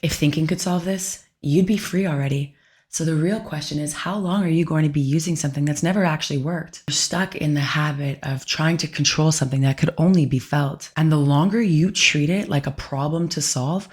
If thinking could solve this, you'd be free already. So the real question is, how long are you going to be using something that's never actually worked? You're stuck in the habit of trying to control something that could only be felt. And the longer you treat it like a problem to solve,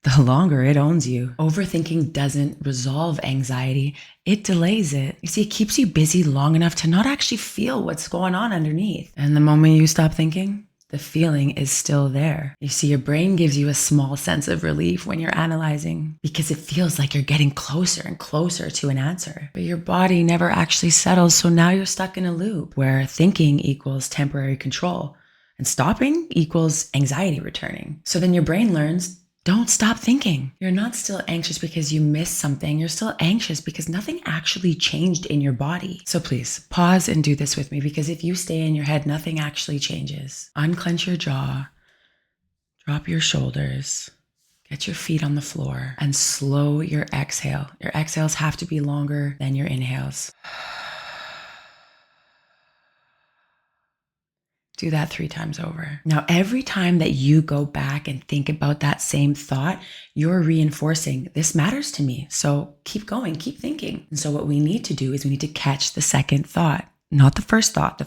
the longer it owns you. Overthinking doesn't resolve anxiety, it delays it. You see, it keeps you busy long enough to not actually feel what's going on underneath. And the moment you stop thinking, the feeling is still there. You see, your brain gives you a small sense of relief when you're analyzing because it feels like you're getting closer and closer to an answer. But your body never actually settles, so now you're stuck in a loop where thinking equals temporary control and stopping equals anxiety returning. So then your brain learns, don't stop thinking. You're not still anxious because you missed something. You're still anxious because nothing actually changed in your body. So please pause and do this with me, because if you stay in your head, nothing actually changes. Unclench your jaw, drop your shoulders, get your feet on the floor, and slow your exhale. Your exhales have to be longer than your inhales. Do that 3 times over. Now, every time that you go back and think about that same thought, you're reinforcing, this matters to me. So keep going, keep thinking. And so what we need to do is we need to catch the second thought, not the first thought. The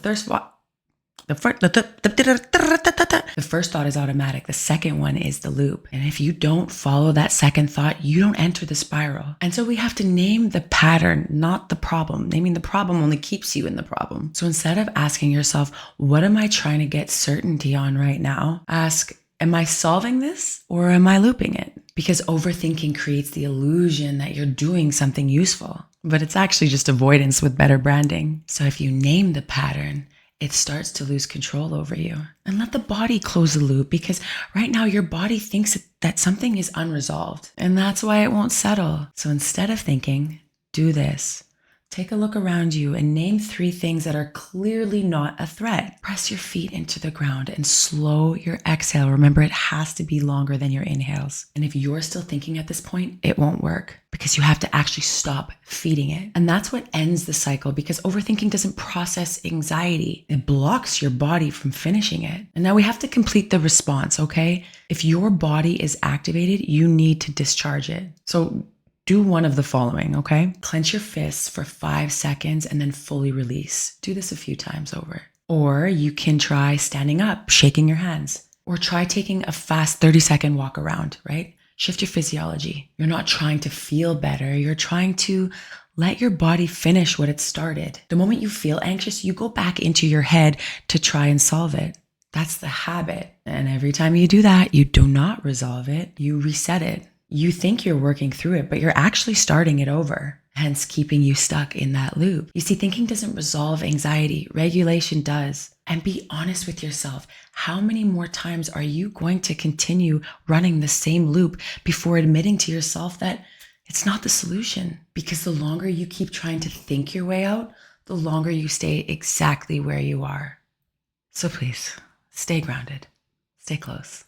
first thought is automatic. The second one is the loop. And if you don't follow that second thought, you don't enter the spiral. And so we have to name the pattern, not the problem. Naming the problem only keeps you in the problem. So instead of asking yourself, what am I trying to get certainty on right now? Ask, am I solving this or am I looping it? Because overthinking creates the illusion that you're doing something useful, but it's actually just avoidance with better branding. So if you name the pattern, it starts to lose control over you. And let the body close the loop, because right now your body thinks that something is unresolved, and that's why it won't settle. So instead of thinking, do this. Take a look around you and name 3 things that are clearly not a threat. Press your feet into the ground and slow your exhale. Remember, it has to be longer than your inhales. And if you're still thinking at this point, it won't work, because you have to actually stop feeding it. And that's what ends the cycle, because overthinking doesn't process anxiety. It blocks your body from finishing it. And now we have to complete the response, okay? If your body is activated, you need to discharge it. So do one of the following, okay? Clench your fists for 5 seconds and then fully release. Do this a few times over. Or you can try standing up, shaking your hands. Or try taking a fast 30-second walk around, right? Shift your physiology. You're not trying to feel better. You're trying to let your body finish what it started. The moment you feel anxious, you go back into your head to try and solve it. That's the habit. And every time you do that, you do not resolve it. You reset it. You think you're working through it, but you're actually starting it over, hence keeping you stuck in that loop. You see, thinking doesn't resolve anxiety. Regulation does. And be honest with yourself. How many more times are you going to continue running the same loop before admitting to yourself that it's not the solution? Because the longer you keep trying to think your way out, the longer you stay exactly where you are. So please, stay grounded. Stay close.